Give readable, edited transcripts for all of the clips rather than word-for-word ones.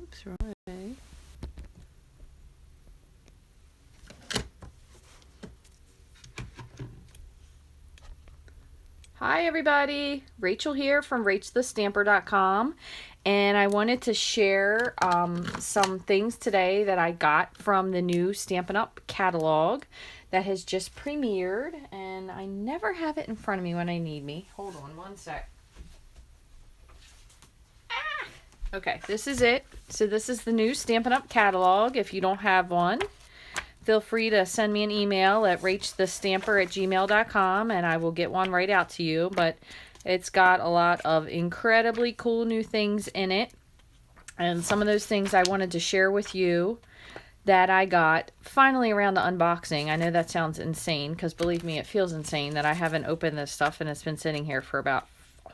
Oops, wrong way. Hi everybody, Rachel here from Rachthestamper.com, and I wanted to share some things today that I got from the new Stampin' Up catalog that has just premiered, and I never have it in front of me when I need me. Hold on one sec. Okay, this is it. So this is the new Stampin' Up catalog. If you don't have one, feel free to send me an email at rachthestamper@gmail.com and I will get one right out to you. But it's got a lot of incredibly cool new things in it. And some of those things I wanted to share with you that I got finally around the unboxing. I know that sounds insane because believe me, it feels insane that I haven't opened this stuff and it's been sitting here for about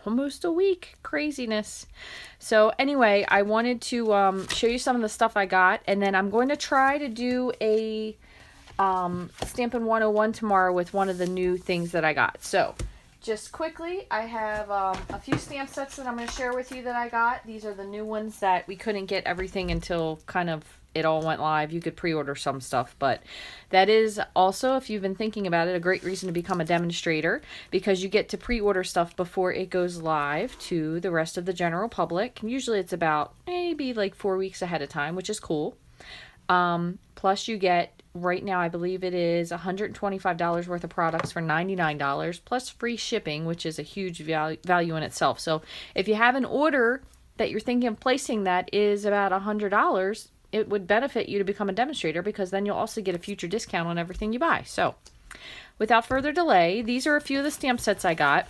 almost a week. Craziness. So anyway, I wanted to show you some of the stuff I got, and then I'm going to try to do a Stampin' 101 tomorrow with one of the new things that I got. So just quickly, I have a few stamp sets that I'm going to share with you that I got. These are the new ones that we couldn't get everything until kind of it all went live. You could pre-order some stuff, but that is also, if you've been thinking about it, a great reason to become a demonstrator, because you get to pre-order stuff before it goes live to the rest of the general public. Usually it's about maybe like 4 weeks ahead of time, which is cool. Plus you get, right now I believe it is $125 worth of products for $99 plus free shipping, which is a huge value in itself. So if you have an order that you're thinking of placing that is about $100, it would benefit you to become a demonstrator, because then you'll also get a future discount on everything you buy. So without further delay, these are a few of the stamp sets I got.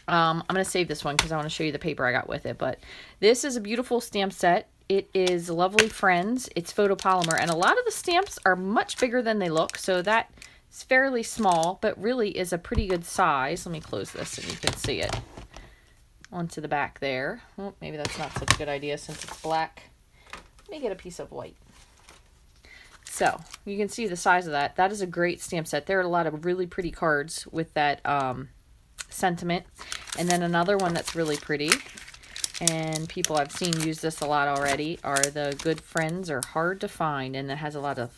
I'm going to save this one because I want to show you the paper I got with it. But this is a beautiful stamp set. It is Lovely Friends. It's photopolymer, and a lot of the stamps are much bigger than they look, so that is fairly small, but really is a pretty good size. Let me close this so you can see it onto the back there. Oh, maybe that's not such a good idea since it's black. Let me get a piece of white. So you can see the size of that. That is a great stamp set. There are a lot of really pretty cards with that sentiment. And then another one that's really pretty, and people I've seen use this a lot already, are the Good Friends Are Hard to Find, and it has a lot of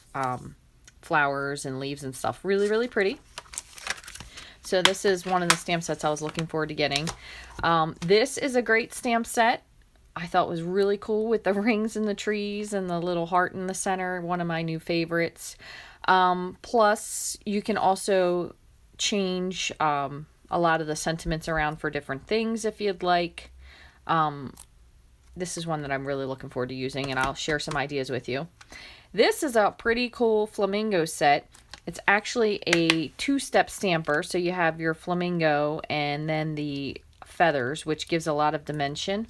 flowers and leaves and stuff. Really, really pretty. So this is one of the stamp sets I was looking forward to getting. This is a great stamp set. I thought was really cool with the rings and the trees and the little heart in the center. One of my new favorites. Plus, you can also change a lot of the sentiments around for different things if you'd like. This is one that I'm really looking forward to using, and I'll share some ideas with you. This is a pretty cool flamingo set. It's actually a two-step stamper, so you have your flamingo and then the feathers, which gives a lot of dimension.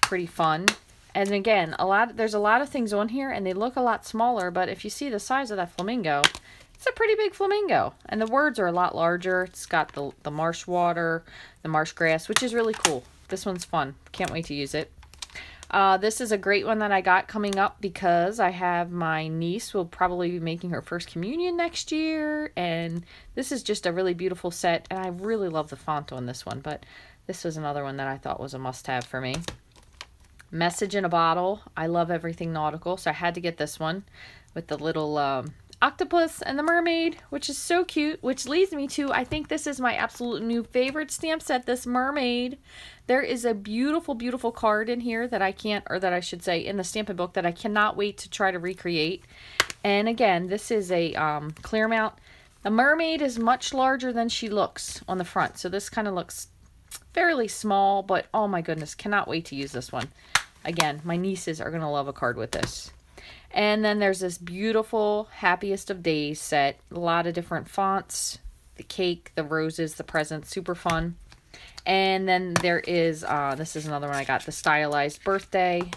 Pretty fun. And again, there's a lot of things on here, and they look a lot smaller, but if you see the size of that flamingo, it's a pretty big flamingo. And the words are a lot larger. It's got the marsh water, the marsh grass, which is really cool. This one's fun. Can't wait to use it. This is a great one that I got coming up because I have my niece will probably be making her first communion next year, and this is just a really beautiful set, and I really love the font on this one, but this was another one that I thought was a must-have for me. Message in a Bottle. I love everything nautical, so I had to get this one with the little octopus and the mermaid, which is so cute, which leads me to, I think this is my absolute new favorite stamp set, this mermaid. There is a beautiful, beautiful card in here that I can't, or that I should say in the Stampin' Book, that I cannot wait to try to recreate. And again, this is a clear mount. The mermaid is much larger than she looks on the front, so this kind of looks fairly small, but oh my goodness, cannot wait to use this one. Again, my nieces are going to love a card with this. And then there's this beautiful Happiest of Days set. A lot of different fonts. The cake, the roses, the presents. Super fun. And then there is, this is another one I got, the Stylized Birthday,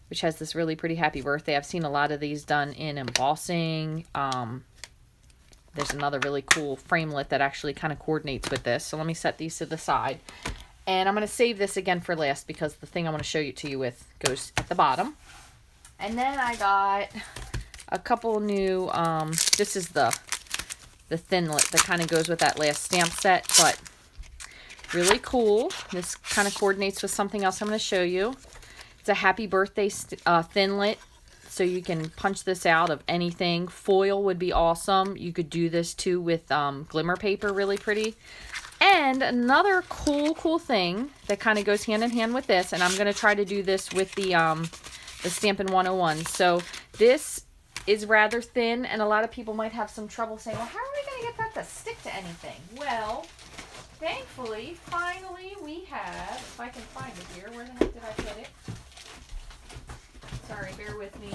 which has this really pretty happy birthday. I've seen a lot of these done in embossing. There's another really cool framelit that actually kind of coordinates with this. So let me set these to the side. And I'm going to save this again for last because the thing I want to show you to you with goes at the bottom. And then I got a couple new, this is the Thinlit that kind of goes with that last stamp set, but really cool. This kind of coordinates with something else I'm going to show you. It's a happy birthday Thinlit, so you can punch this out of anything. Foil would be awesome. You could do this too with glimmer paper, really pretty. And another cool thing that kind of goes hand in hand with this, and I'm going to try to do this with the Stampin' 101. So this is rather thin, and a lot of people might have some trouble saying, well, how are we going to get that to stick to anything? Well, thankfully, finally, we have, if I can find it here, where the heck did I put it? Sorry, bear with me.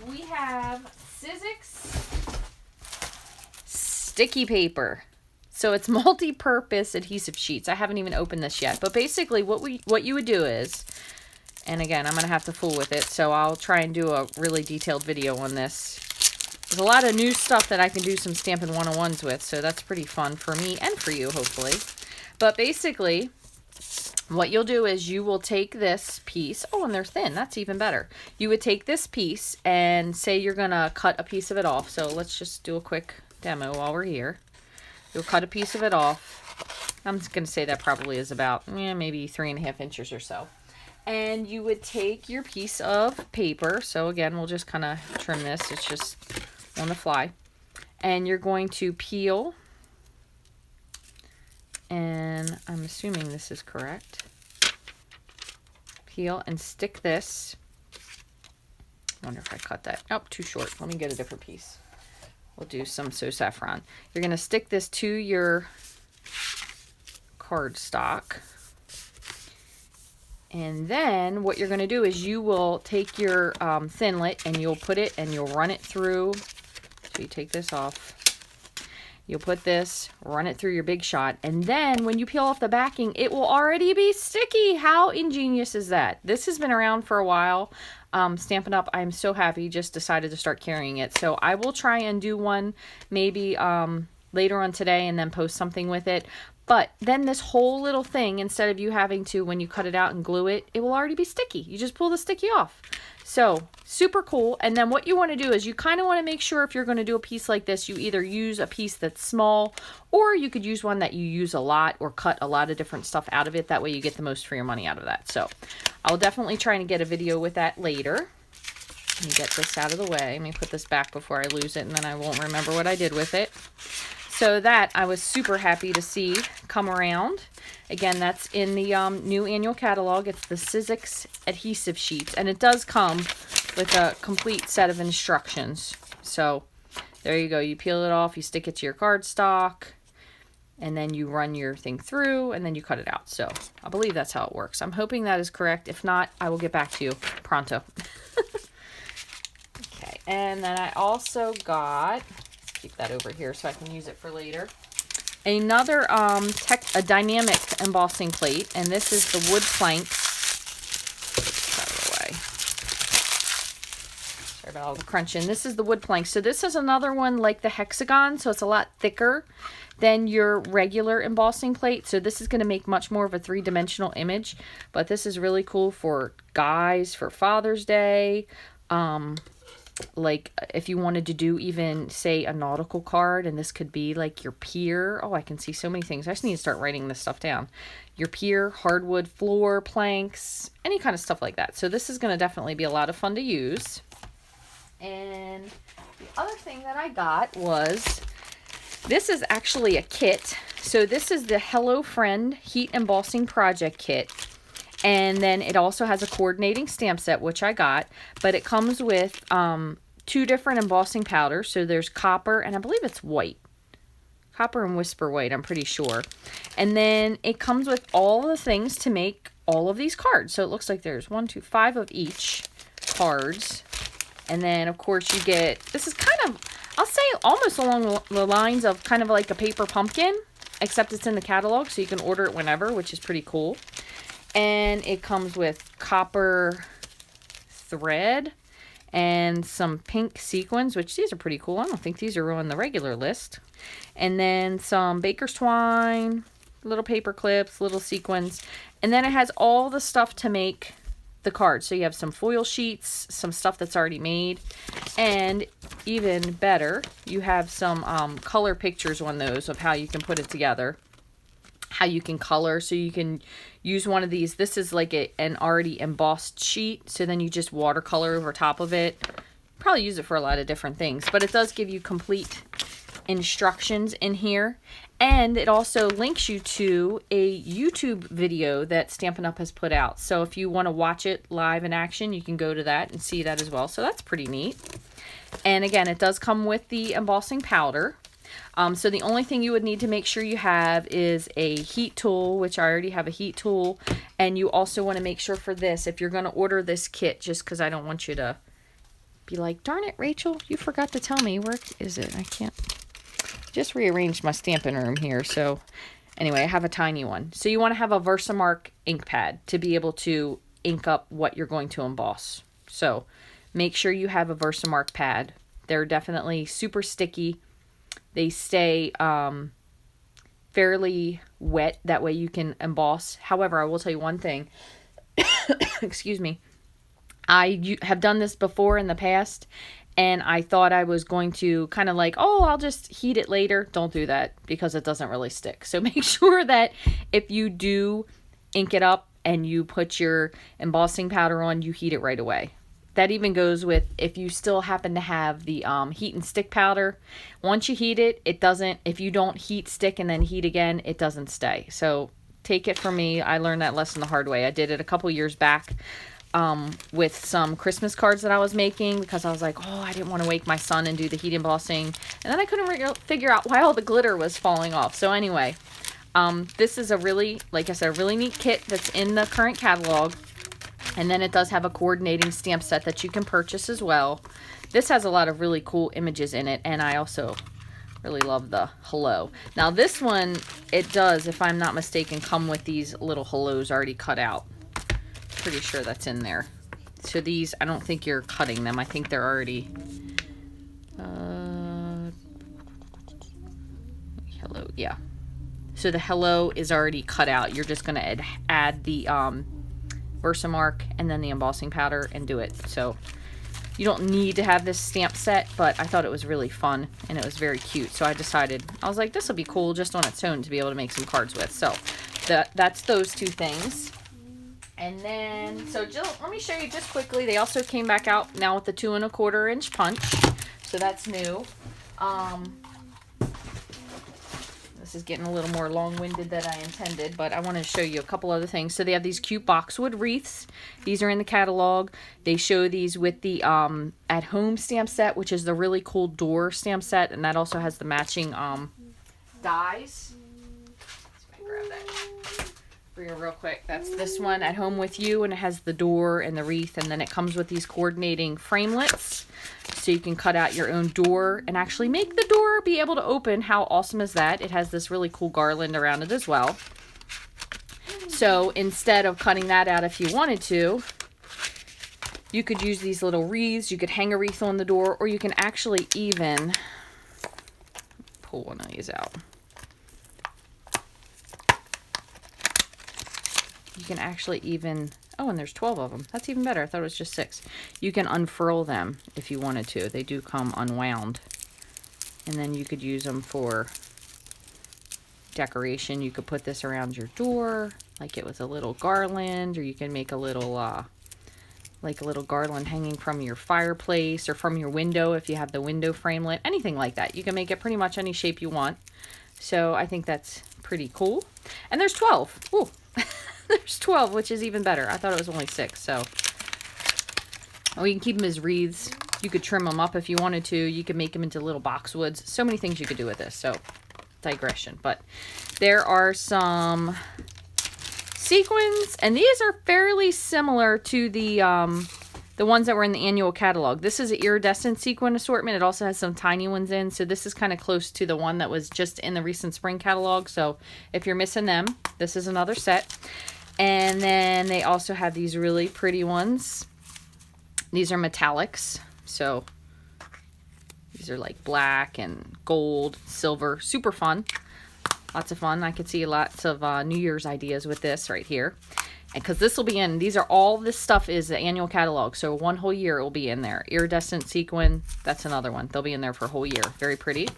We have Sizzix sticky paper. So it's multi-purpose adhesive sheets. I haven't even opened this yet. But basically what you would do is, and again, I'm going to have to fool with it, so I'll try and do a really detailed video on this. There's a lot of new stuff that I can do some Stampin' 101s with, so that's pretty fun for me and for you, hopefully. But basically, what you'll do is you will take this piece, oh, and they're thin, that's even better. You would take this piece and say you're going to cut a piece of it off. So let's just do a quick demo while we're here. You'll cut a piece of it off. I'm just going to say that probably is about maybe 3.5 inches or so. And you would take your piece of paper. So again, we'll just kind of trim this. It's just on the fly. And you're going to peel. And I'm assuming this is correct. Peel and stick this. I wonder if I cut that. Oh, too short. Let me get a different piece. We'll do some So Saffron. You're going to stick this to your cardstock. And then what you're going to do is you will take your Thinlit and you'll put it and you'll run it through. So you take this off. You'll put this, run it through your Big Shot, and then when you peel off the backing, it will already be sticky. How ingenious is that? This has been around for a while. Stampin' Up, I'm so happy, just decided to start carrying it. So I will try and do one maybe later on today and then post something with it. But then this whole little thing, instead of you having to, when you cut it out and glue it, it will already be sticky. You just pull the sticky off. So super cool. And then what you want to do is you kind of want to make sure if you're going to do a piece like this, you either use a piece that's small, or you could use one that you use a lot or cut a lot of different stuff out of it. That way you get the most for your money out of that. So I'll definitely try and get a video with that later. Let me get this out of the way. Let me put this back before I lose it, and then I won't remember what I did with it. So that I was super happy to see come around. Again, that's in the new annual catalog. It's the Sizzix adhesive sheets, and it does come with a complete set of instructions. So there you go. You peel it off, you stick it to your cardstock, and then you run your thing through, and then you cut it out. So I believe that's how it works. I'm hoping that is correct. If not, I will get back to you pronto. Okay, and then I also got, keep that over here so I can use it for later, another a dynamic embossing plate, and this is the wood planks. Out of the way. Sorry about all the crunching. This is the wood planks. So this is another one like the hexagon, so it's a lot thicker than your regular embossing plate. So this is going to make much more of a three-dimensional image, but this is really cool for guys, for Father's Day. Like if you wanted to do even say a nautical card, and this could be like your pier. Oh, I can see so many things. I just need to start writing this stuff down. Your pier, hardwood floor planks, any kind of stuff like that. So this is going to definitely be a lot of fun to use. And the other thing that I got was, this is actually a kit. So this is the Hello Friend Heat Embossing Project Kit. And then it also has a coordinating stamp set, which I got, but it comes with 2 different embossing powders. So there's copper, and I believe it's white. Copper and Whisper White, I'm pretty sure. And then it comes with all the things to make all of these cards. So it looks like there's 1, 2, 5 of each cards. And then, of course, you get, this is kind of, I'll say almost along the lines of kind of like a paper pumpkin, except it's in the catalog, so you can order it whenever, which is pretty cool. And it comes with copper thread and some pink sequins, which these are pretty cool. I don't think these are on the regular list. And then some baker's twine, little paper clips, little sequins. And then it has all the stuff to make the cards. So you have some foil sheets, some stuff that's already made. And even better, you have some color pictures on those of how you can put it together. how you can color. So you can use one of these. This is like an already embossed sheet. So then you just watercolor over top of it. Probably use it for a lot of different things, but it does give you complete instructions in here. And it also links you to a YouTube video that Stampin' Up! Has put out. So if you want to watch it live in action, you can go to that and see that as well. So that's pretty neat. And again, it does come with the embossing powder. So the only thing you would need to make sure you have is a heat tool, which I already have a heat tool. And you also want to make sure for this, if you're going to order this kit, just because I don't want you to be like, darn it, Rachel, you forgot to tell me. Where is it? I can't. Just rearranged my stamping room here. So anyway, I have a tiny one. So you want to have a Versamark ink pad to be able to ink up what you're going to emboss. So make sure you have a Versamark pad. They're definitely super sticky. They stay fairly wet. That way you can emboss. However, I will tell you one thing. Excuse me. I have done this before in the past, and I thought I was going to kind of like, oh, I'll just heat it later. Don't do that because it doesn't really stick. So make sure that if you do ink it up and you put your embossing powder on, you heat it right away. That even goes with if you still happen to have the heat and stick powder. Once you heat it, it doesn't, if you don't heat, stick, and then heat again, it doesn't stay. So take it from me. I learned that lesson the hard way. I did it a couple years back. With some Christmas cards that I was making because I was like, oh, I didn't want to wake my son and do the heat embossing. And then I couldn't figure out why all the glitter was falling off. So anyway, this is a really, like I said, a really neat kit that's in the current catalog. And then it does have a coordinating stamp set that you can purchase as well. This has a lot of really cool images in it. And I also really love the hello. Now this one, it does, if I'm not mistaken, come with these little hellos already cut out. Pretty sure that's in there. So these, I don't think you're cutting them. I think they're already hello, yeah. So the hello is already cut out. You're just going to add the Versamark and then the embossing powder and do it. So you don't need to have this stamp set, but I thought it was really fun and it was very cute. So I decided, I was like, this will be cool just on its own to be able to make some cards with. So that's those two things. And then, so Jill, let me show you just quickly. They also came back out now with the 2 1/4 inch punch. So that's new. This is getting a little more long-winded than I intended, but I want to show you a couple other things. So they have these cute boxwood wreaths. These are in the catalog. They show these with the at-home stamp set, which is the really cool door stamp set, and that also has the matching dies. Let's grab that for you real quick. That's this one, At Home With You, and it has the door and the wreath, and then it comes with these coordinating framelits, so you can cut out your own door and actually make the door be able to open. How awesome is that? It has this really cool garland around it as well. So instead of cutting that out, if you wanted to, you could use these little wreaths. You could hang a wreath on the door, or you can actually even pull one of these out. You can actually even, oh, and there's 12 of them. That's even better. I thought it was just 6. You can unfurl them if you wanted to. They do come unwound. And then you could use them for decoration. You could put this around your door, like it was a little garland, or you can make a little, like a little garland hanging from your fireplace or from your window if you have the window framelit, anything like that. You can make it pretty much any shape you want. So I think that's pretty cool. And there's 12. Ooh. There's 12, which is even better. I thought it was only 6, so. Oh, you can keep them as wreaths. You could trim them up if you wanted to. You could make them into little boxwoods. So many things you could do with this, so digression. But there are some sequins, and these are fairly similar to the ones that were in the annual catalog. This is an iridescent sequin assortment. It also has some tiny ones in, so this is kind of close to the one that was just in the recent spring catalog. So if you're missing them, this is another set. And then they also have these really pretty ones. These are metallics. So these are like black and gold, silver. Super fun. Lots of fun. I could see lots of New Year's ideas with this right here. And because this will be in, these are all this stuff is the annual catalog. So one whole year it will be in there. Iridescent sequin. That's another one. They'll be in there for a whole year. Very pretty.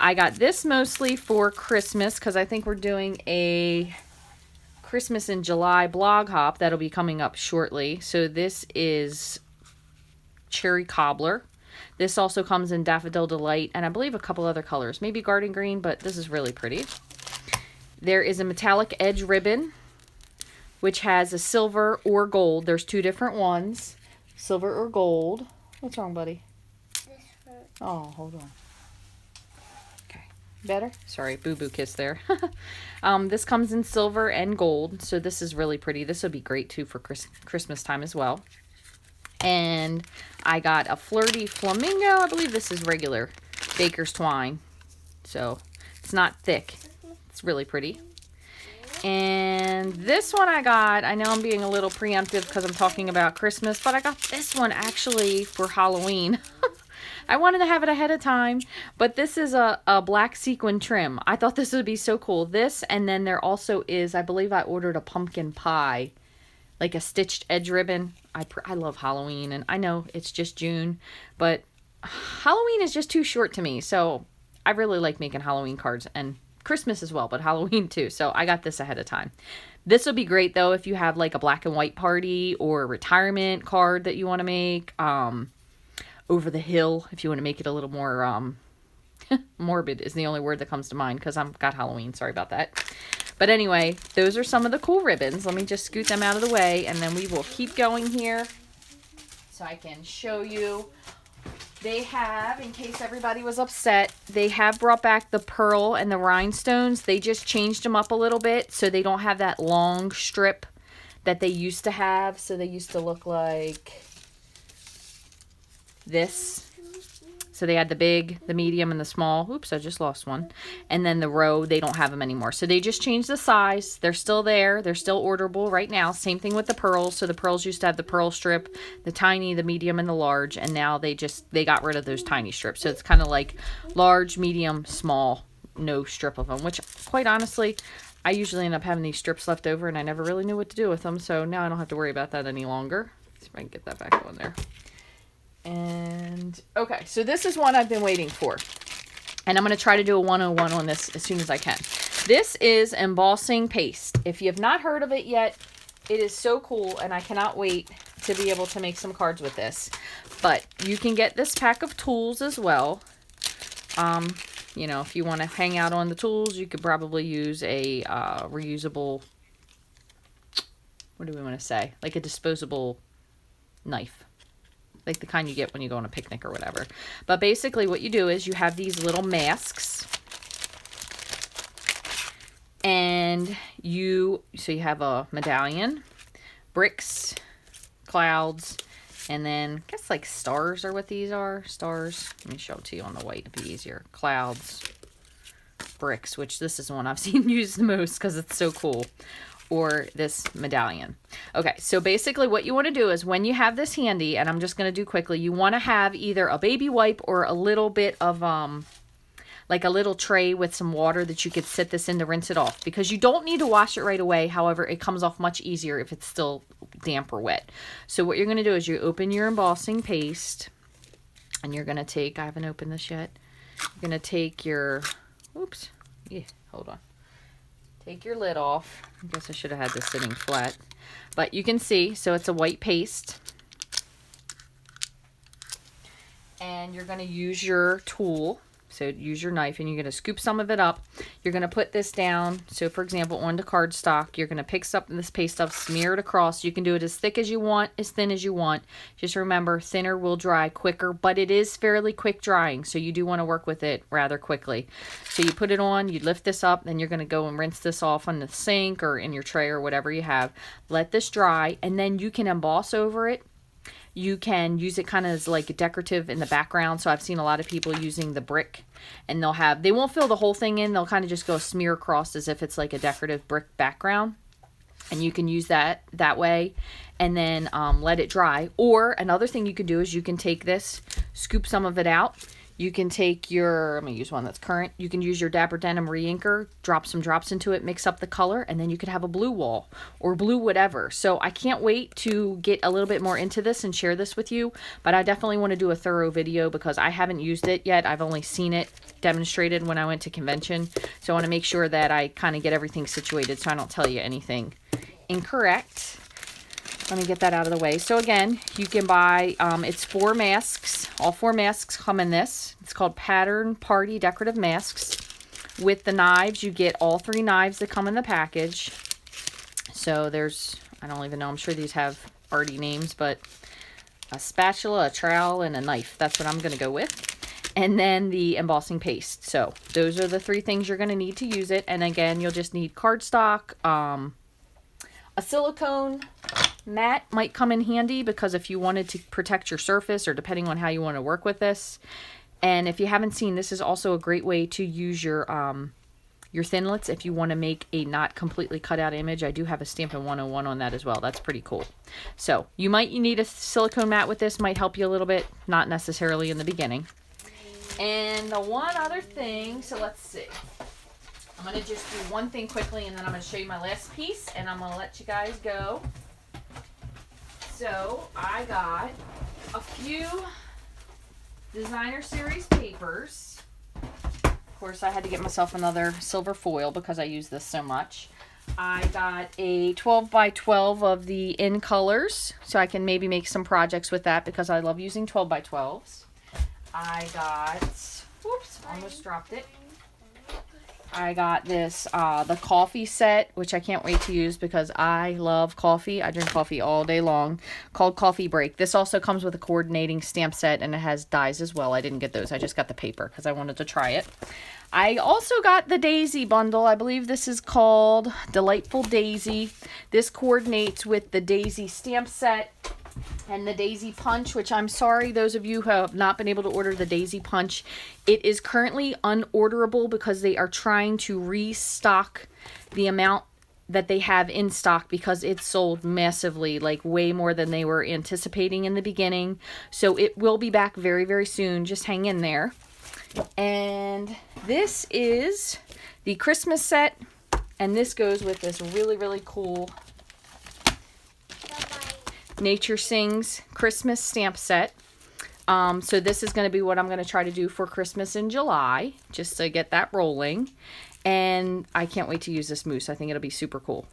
I got this mostly for Christmas because I think we're doing a Christmas in July blog hop that'll be coming up shortly. So this is Cherry Cobbler. This also comes in Daffodil Delight and I believe a couple other colors, maybe Garden Green, but this is really pretty. There is a metallic edge ribbon, which has a silver or gold. There's two different ones, silver or gold. What's wrong, buddy? This hurts. Oh, hold on. Okay, better? Sorry, boo-boo kiss there. This comes in silver and gold, so this is really pretty. This would be great, too, for Christmas time as well. And I got a Flirty Flamingo. I believe this is regular Baker's Twine. So, it's not thick. It's really pretty. And this one I got, I know I'm being a little preemptive because I'm talking about Christmas, but I got this one actually for Halloween. I wanted to have it ahead of time, but this is a black sequin trim. I thought this would be so cool. This, and then there also is, I believe I ordered a pumpkin pie, like a stitched edge ribbon. I love Halloween, and I know it's just June, but Halloween is just too short to me, so I really like making Halloween cards, and Christmas as well, but Halloween too. So I got this ahead of time. This would be great though if you have like a black and white party or a retirement card that you want to make. Over the hill, if you want to make it a little more morbid is the only word that comes to mind because I've got Halloween. Sorry about that. But anyway, those are some of the cool ribbons. Let me just scoot them out of the way and then we will keep going here so I can show you. They have, in case everybody was upset, they have brought back the pearl and the rhinestones. They just changed them up a little bit so they don't have that long strip that they used to have. So they used to look like this. So they had the big, the medium, and the small. Oops, I just lost one. And then the row, they don't have them anymore. So they just changed the size. They're still there. They're still orderable right now. Same thing with the pearls. So the pearls used to have the pearl strip, the tiny, the medium, and the large. And now they got rid of those tiny strips. So it's kind of like large, medium, small, no strip of them. Which, quite honestly, I usually end up having these strips left over, and I never really knew what to do with them. So now I don't have to worry about that any longer. Let's see if I can get that back on there. And okay, so this is one I've been waiting for, and I'm going to try to do a 101 on this as soon as I can. This is Embossing Paste. If you have not heard of it yet, it is so cool, and I cannot wait to be able to make some cards with this. But you can get this pack of tools as well. You know, if you want to hang out on the tools, you could probably use a reusable, what do we want to say, like a disposable knife. Like the kind you get when you go on a picnic or whatever. But basically what you do is you have these little masks. And you have a medallion, bricks, clouds, and then I guess like stars are what these are. Stars. Let me show it to you on the white. It'd be easier. Clouds, bricks, which this is one I've seen used the most because it's so cool. Or this medallion. Okay, so basically what you want to do is when you have this handy, and I'm just going to do quickly, you want to have either a baby wipe or a little bit of, like a little tray with some water that you could sit this in to rinse it off. Because you don't need to wash it right away. However, it comes off much easier if it's still damp or wet. So what you're going to do is you open your embossing paste, and you're going to take, I haven't opened this yet, you're going to take your, oops, yeah, hold on. Take your lid off. I guess I should have had this sitting flat. But you can see, so it's a white paste. And you're going to use your tool. So use your knife and you're going to scoop some of it up. You're going to put this down. So for example, onto cardstock, you're going to pick up this paste up, smear it across. You can do it as thick as you want, as thin as you want. Just remember, thinner will dry quicker, but it is fairly quick drying. So you do want to work with it rather quickly. So you put it on, you lift this up, then you're going to go and rinse this off on the sink or in your tray or whatever you have. Let this dry and then you can emboss over it. You can use it kind of as like a decorative in the background. So I've seen a lot of people using the brick and they won't fill the whole thing in. They'll kind of just go smear across as if it's like a decorative brick background. And you can use that way and then let it dry. Or another thing you can do is you can take this, scoop some of it out. You can take your, I'm going to use one that's current. You can use your Dapper Denim reinker, drop some drops into it, mix up the color, and then you could have a blue wall or blue whatever. So I can't wait to get a little bit more into this and share this with you, but I definitely want to do a thorough video because I haven't used it yet. I've only seen it demonstrated when I went to convention. So I want to make sure that I kind of get everything situated so I don't tell you anything incorrect. Let me get that out of the way. So again, you can buy, it's 4 masks. All 4 masks come in this. It's called Pattern Party Decorative Masks. With the knives, you get all 3 knives that come in the package. So there's, I don't even know, I'm sure these have arty names, but a spatula, a trowel, and a knife. That's what I'm going to go with. And then the embossing paste. So those are the 3 things you're going to need to use it. And again, you'll just need cardstock, a silicone mat might come in handy because if you wanted to protect your surface or depending on how you want to work with this. And if you haven't seen, this is also a great way to use your Thinlits if you want to make a not completely cut out image. I do have a Stampin' 101 on that as well. That's pretty cool. So you need a silicone mat with this, might help you a little bit, not necessarily in the beginning. And the one other thing, so let's see. I'm going to just do one thing quickly and then I'm going to show you my last piece and I'm going to let you guys go. So I got a few designer series papers. Of course, I had to get myself another silver foil because I use this so much. I got a 12 by 12 of the in colors, so I can maybe make some projects with that because I love using 12 by 12s. I got, whoops, almost dropped it. I got this, the coffee set, which I can't wait to use because I love coffee. I drink coffee all day long, called Coffee Break. This also comes with a coordinating stamp set and it has dies as well. I didn't get those. I just got the paper because I wanted to try it. I also got the Daisy bundle. I believe this is called Delightful Daisy. This coordinates with the Daisy stamp set and the Daisy Punch, which I'm sorry, those of you who have not been able to order the Daisy Punch. It is currently unorderable because they are trying to restock the amount that they have in stock because it's sold massively, like way more than they were anticipating in the beginning. So it will be back very, very soon. Just hang in there. And this is the Christmas set, and this goes with this really, really cool Nature Sings Christmas stamp set. So this is going to be what I'm going to try to do for Christmas in July, just to get that rolling. And I can't wait to use this mousse. I think it'll be super cool.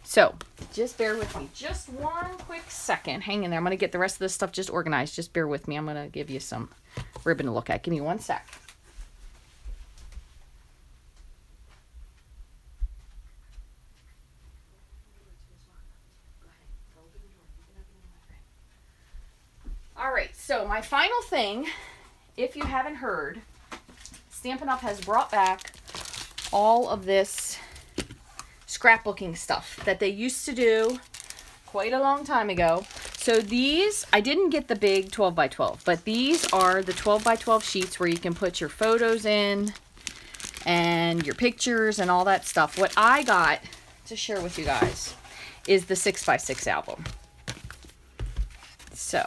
So just bear with me just one quick second. Hang in there. I'm going to get the rest of this stuff just organized. Just bear with me. I'm going to give you some ribbon to look at. Give me one sec. Alright, so my final thing, if you haven't heard, Stampin' Up! Has brought back all of this scrapbooking stuff that they used to do quite a long time ago. So these, I didn't get the big 12 by 12, but these are the 12 by 12 sheets where you can put your photos in and your pictures and all that stuff. What I got to share with you guys is the 6 by 6 album. So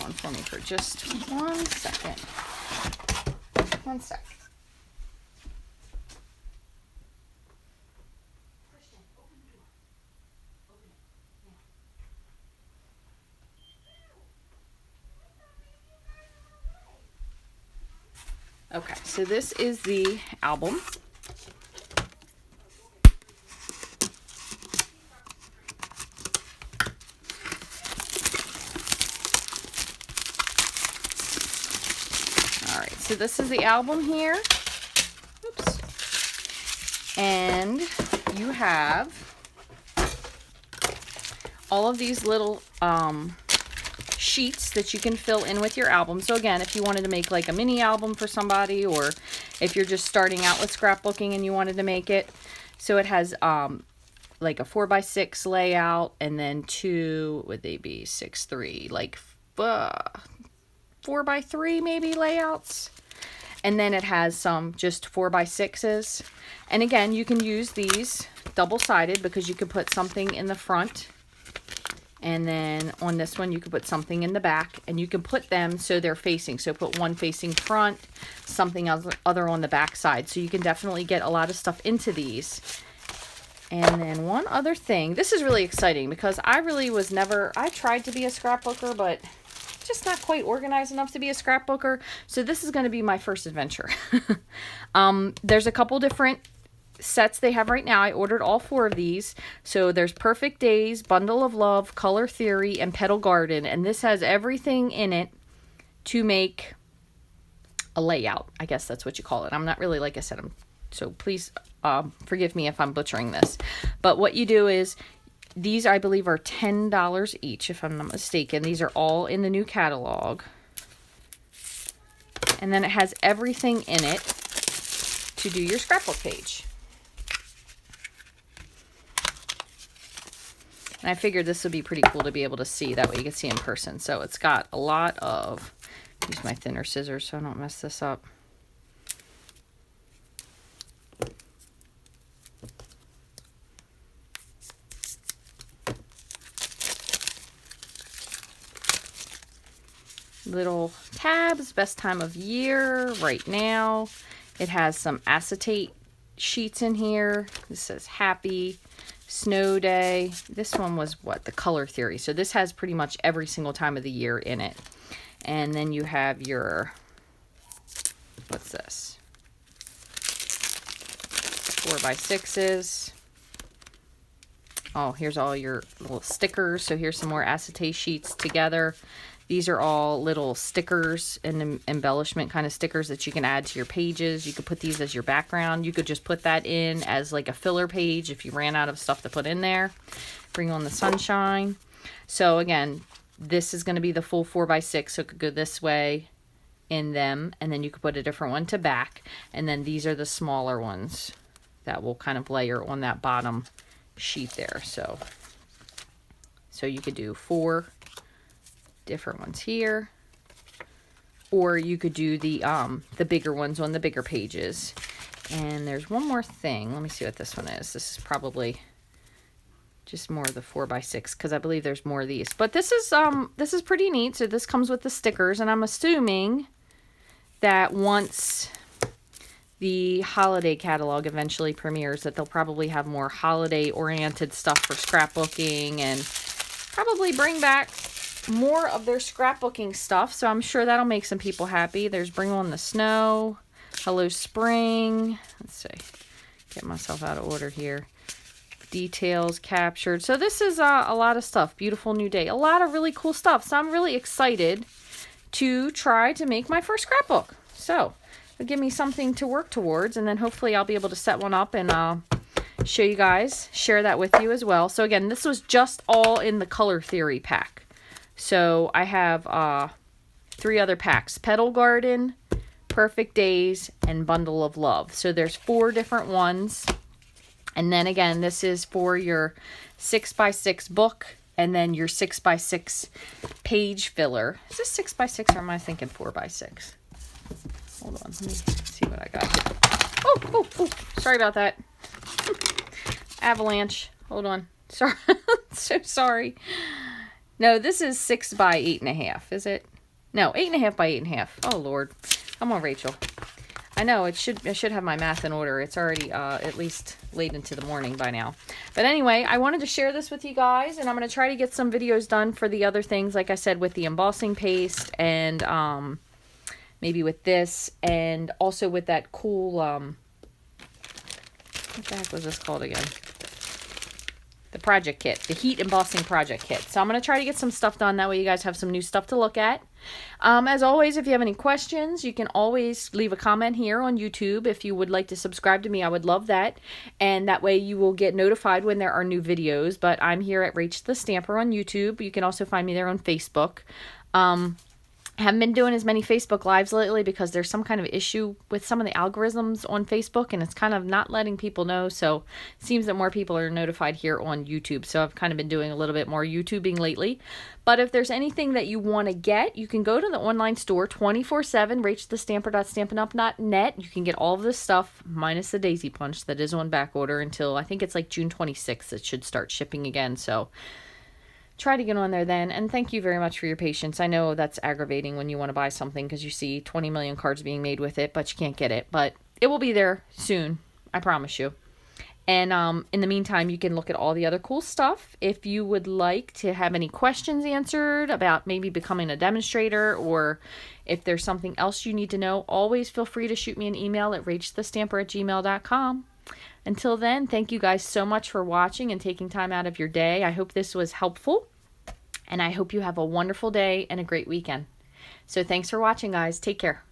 on for me for just 1 second. 1 sec. Okay, so this is the album. So this is the album here. Oops. And you have all of these little sheets that you can fill in with your album. So again, if you wanted to make like a mini album for somebody, or if you're just starting out with scrapbooking and you wanted to make it. So it has like a 4x6 layout, and then two, would they be 6x3, like 4x3 maybe layouts. And then it has some just 4x6s. And again, you can use these double-sided because you can put something in the front And then on this one, you could put something in the back, and you can put them so they're facing. So put one facing front, something other on the back side. So you can definitely get a lot of stuff into these. And then one other thing, this is really exciting because I really was never, I tried to be a scrapbooker, but just not quite organized enough to be a scrapbooker. So this is going to be my first adventure. There's a couple different sets they have right now. I ordered all 4 of these. So there's Perfect Days, Bundle of Love, Color Theory, and Petal Garden. And this has everything in it to make a layout. I guess that's what you call it. I'm not really, like I said, so please forgive me if I'm butchering this. But what you do is, these I believe are $10 each, if I'm not mistaken. These are all in the new catalog. And then it has everything in it to do your scrapbook page. And I figured this would be pretty cool to be able to see. That way you can see in person. So it's got a lot of, use my thinner scissors so I don't mess this up. Little tabs, best time of year right now. It has some acetate sheets in here. This says happy snow day. This one was what? The Color Theory. So this has pretty much every single time of the year in it. And then you have your, what's this? 4x6s. Oh, here's all your little stickers. So here's some more acetate sheets together. These are all little stickers and embellishment kind of stickers that you can add to your pages. You could put these as your background. You could just put that in as like a filler page if you ran out of stuff to put in there. Bring on the sunshine. So again, this is going to be the full 4x6, so it could go this way in them, and then you could put a different one to back. And then these are the smaller ones that will kind of layer on that bottom sheet there. So you could do 4 different ones here, or you could do the bigger ones on the bigger pages. And there's one more thing. Let me see what this one is. This is probably just more of the 4x6 because I believe there's more of these. But this is pretty neat. So this comes with the stickers, and I'm assuming that once the holiday catalog eventually premieres, that they'll probably have more holiday oriented stuff for scrapbooking and probably bring back more of their scrapbooking stuff. So I'm sure that'll make some people happy. There's Bring On the Snow, Hello Spring. Let's see, get myself out of order here. Details captured. So this is a lot of stuff. Beautiful New Day. A lot of really cool stuff. So I'm really excited to try to make my first scrapbook. So it'll give me something to work towards, and then hopefully I'll be able to set one up and show you guys, share that with you as well. So again, this was just all in the Color Theory pack. So I have 3 other packs: Petal Garden, Perfect Days, and Bundle of Love. So there's 4 different ones. And then again, this is for your 6x6 book, and then your 6x6 page filler. Is this 6x6 or am I thinking 4x6? Hold on, let me see what I got here. Oh, sorry about that. Avalanche. Hold on. Sorry. So sorry. No, this is 6 by 8.5, is it? No, 8.5 by 8.5. Oh, Lord. Come on, Rachel. I know, I should have my math in order. It's already at least late into the morning by now. But anyway, I wanted to share this with you guys, and I'm going to try to get some videos done for the other things, like I said, with the embossing paste, and maybe with this, and also with that cool, what the heck was this called again? The project kit, the heat embossing project kit. So I'm going to try to get some stuff done. That way you guys have some new stuff to look at. As always, if you have any questions, you can always leave a comment here on YouTube. If you would like to subscribe to me, I would love that. And that way you will get notified when there are new videos. But I'm here at Rachthestamper on YouTube. You can also find me there on Facebook. I haven't been doing as many Facebook Lives lately because there's some kind of issue with some of the algorithms on Facebook, and it's kind of not letting people know. So it seems that more people are notified here on YouTube. So I've kind of been doing a little bit more YouTubing lately. But if there's anything that you want to get, you can go to the online store 24/7, rachthestamper.stampinup.net. You can get all of this stuff minus the Daisy Punch that is on back order until I think it's like June 26th. It should start shipping again. So try to get on there then. And thank you very much for your patience. I know that's aggravating when you want to buy something because you see 20 million cards being made with it, but you can't get it. But it will be there soon, I promise you. And in the meantime, you can look at all the other cool stuff. If you would like to have any questions answered about maybe becoming a demonstrator, or if there's something else you need to know, always feel free to shoot me an email at rachthestamper@gmail.com. Until then, thank you guys so much for watching and taking time out of your day. I hope this was helpful, and I hope you have a wonderful day and a great weekend. So thanks for watching, guys. Take care.